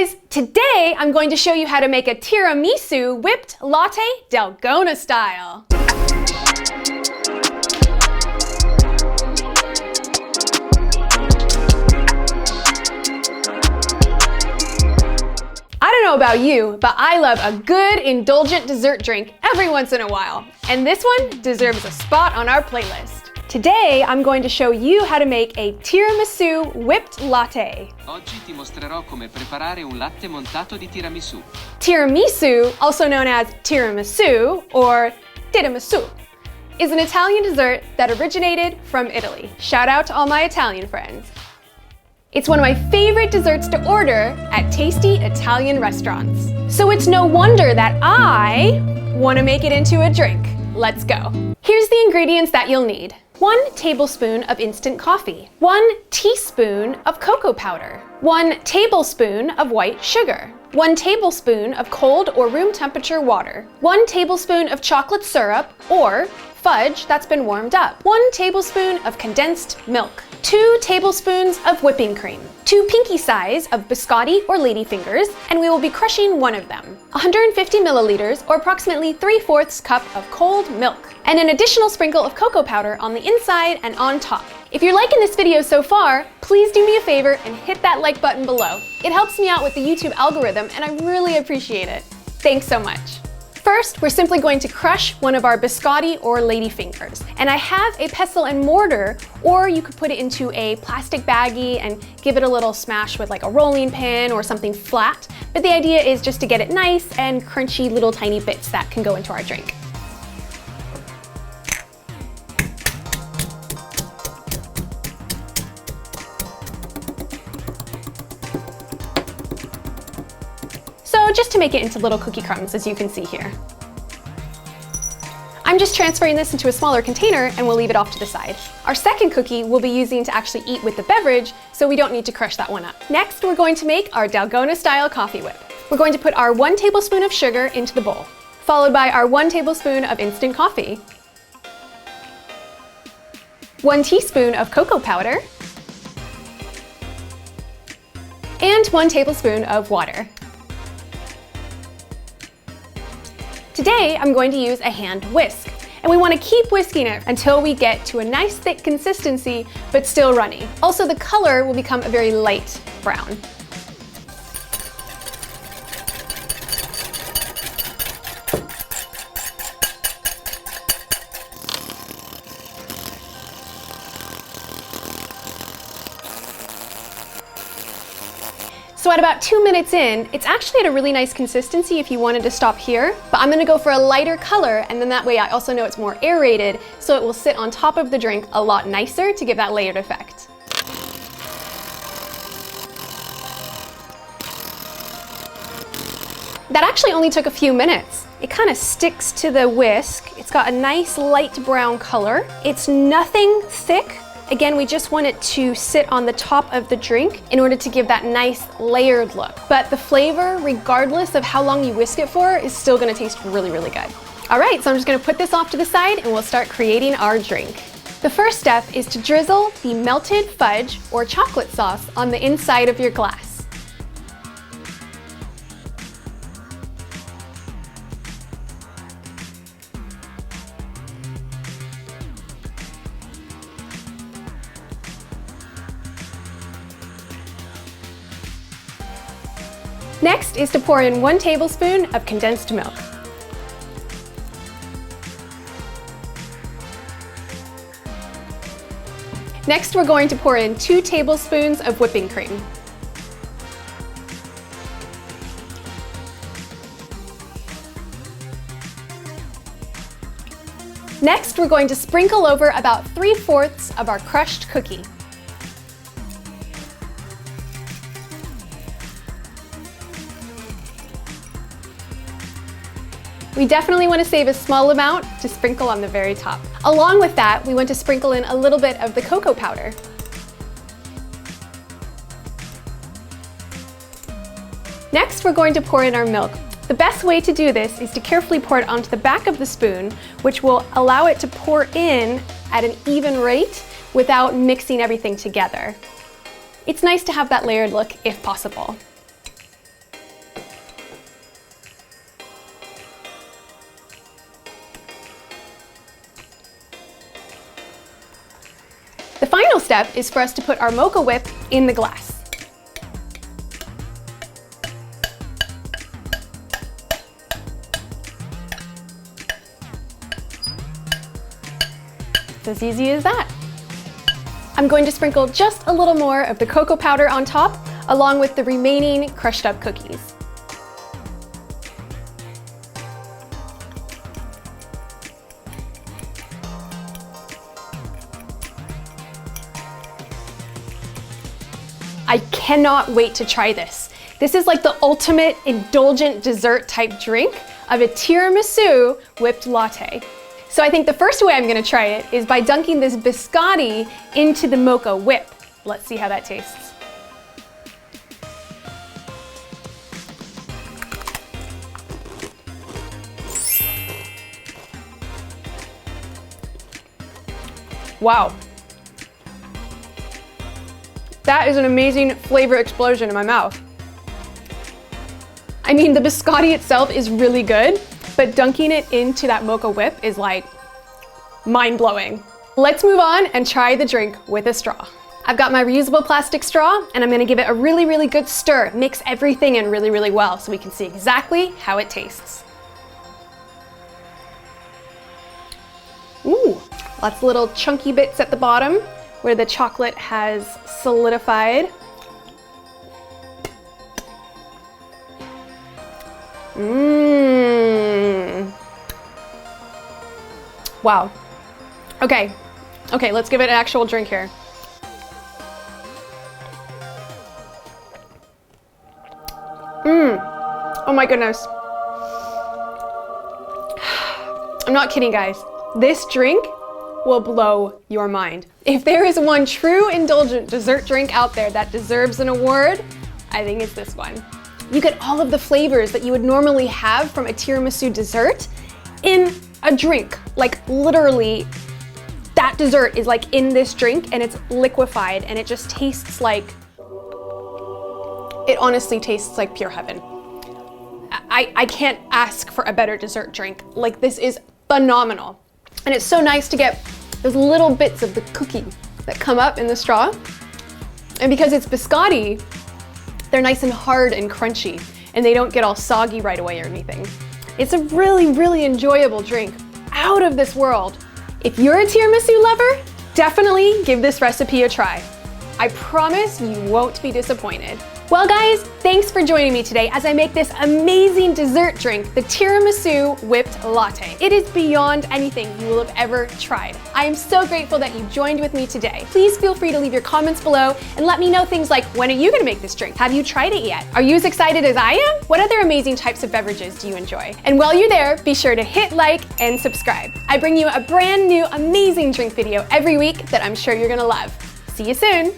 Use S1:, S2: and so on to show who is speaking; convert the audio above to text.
S1: guys! Today I'm going to show you how to make a Tiramisu Whipped Latte Dalgona Style. I don't know about you, but I love a good indulgent dessert drink every once in a while. And this one deserves a spot on our playlist. Today, I'm going to show you how to make a Tiramisu Whipped Latte.
S2: Oggi ti mostrerò come preparare un latte montato di tiramisù.
S1: Tiramisu, also known as tiramisu or tiramisu, is an Italian dessert that originated from Italy. Shout out to all my Italian friends. It's one of my favorite desserts to order at tasty Italian restaurants. So it's no wonder that I want to make it into a drink. Let's go. Here's the ingredients that you'll need. 1 tablespoon of instant coffee, 1 teaspoon of cocoa powder, 1 tablespoon of white sugar, 1 tablespoon of cold or room temperature water, 1 tablespoon of chocolate syrup or fudge that's been warmed up, 1 tablespoon of condensed milk, 2 tablespoons of whipping cream, 2 pinky size of biscotti or ladyfingers, and we will be crushing one of them, 150 milliliters or approximately 3/4 cup of cold milk, and an additional sprinkle of cocoa powder on the inside and on top. If you're liking this video so far, please do me a favor and hit that like button below. It helps me out with the YouTube algorithm and I really appreciate it. Thanks so much. First, we're simply going to crush one of our biscotti or ladyfingers. And I have a pestle and mortar, or you could put it into a plastic baggie and give it a little smash with like a rolling pin or something flat. But the idea is just to get it nice and crunchy little tiny bits that can go into our drink. So just to make it into little cookie crumbs, as you can see here. I'm just transferring this into a smaller container and we'll leave it off to the side. Our second cookie we'll be using to actually eat with the beverage, so we don't need to crush that one up. Next, we're going to make our Dalgona Style coffee whip. We're going to put our 1 tablespoon of sugar into the bowl, followed by our 1 tablespoon of instant coffee, 1 teaspoon of cocoa powder, and 1 tablespoon of water. Today, I'm going to use a hand whisk, and we want to keep whisking it until we get to a nice thick consistency, but still runny. Also, the color will become a very light brown. So at about 2 minutes in, it's actually at a really nice consistency if you wanted to stop here, but I'm gonna go for a lighter color, and then that way I also know it's more aerated, so it will sit on top of the drink a lot nicer to give that layered effect. That actually only took a few minutes. It kind of sticks to the whisk. It's got a nice light brown color. It's nothing thick. Again, we just want it to sit on the top of the drink in order to give that nice layered look. But the flavor, regardless of how long you whisk it for, is still gonna taste really, really good. All right, so I'm just gonna put this off to the side and we'll start creating our drink. The first step is to drizzle the melted fudge or chocolate sauce on the inside of your glass. Next is to pour in 1 tablespoon of condensed milk. Next, we're going to pour in 2 tablespoons of whipping cream. Next, we're going to sprinkle over about 3/4 of our crushed cookie. We definitely want to save a small amount to sprinkle on the very top. Along with that, we want to sprinkle in a little bit of the cocoa powder. Next, we're going to pour in our milk. The best way to do this is to carefully pour it onto the back of the spoon, which will allow it to pour in at an even rate without mixing everything together. It's nice to have that layered look if possible. step is for us to put our mocha whip in the glass. It's as easy as that. I'm going to sprinkle just a little more of the cocoa powder on top, along with the remaining crushed up cookies. I cannot wait to try this. This is like the ultimate indulgent dessert type drink of a tiramisu whipped latte. So I think the first way I'm gonna try it is by dunking this biscotti into the mocha whip. Let's see how that tastes. Wow. That is an amazing flavor explosion in my mouth. I mean, the biscotti itself is really good, but dunking it into that mocha whip is like mind-blowing. Let's move on and try the drink with a straw. I've got my reusable plastic straw and I'm gonna give it a really, really good stir. Mix everything in really, really well so we can see exactly how it tastes. Ooh, lots of little chunky bits at the bottom where the chocolate has solidified. Mmm. Wow. Okay, let's give it an actual drink here. Oh my goodness. I'm not kidding, guys. This drink will blow your mind. If there is one true indulgent dessert drink out there that deserves an award, I think it's this one. You get all of the flavors that you would normally have from a tiramisu dessert in a drink. Like literally, that dessert is like in this drink and it's liquefied and it just tastes like, it honestly tastes like pure heaven. I can't ask for a better dessert drink. Like this is phenomenal. And it's so nice to get those little bits of the cookie that come up in the straw. And because it's biscotti, they're nice and hard and crunchy, and they don't get all soggy right away or anything. It's a really, really enjoyable drink, out of this world. If you're a tiramisu lover, definitely give this recipe a try. I promise you won't be disappointed. Well guys, thanks for joining me today as I make this amazing dessert drink, the Tiramisu Whipped Latte. It is beyond anything you will have ever tried. I am so grateful that you joined with me today. Please feel free to leave your comments below and let me know things like, when are you gonna make this drink? Have you tried it yet? Are you as excited as I am? What other amazing types of beverages do you enjoy? And while you're there, be sure to hit like and subscribe. I bring you a brand new amazing drink video every week that I'm sure you're gonna love. See you soon.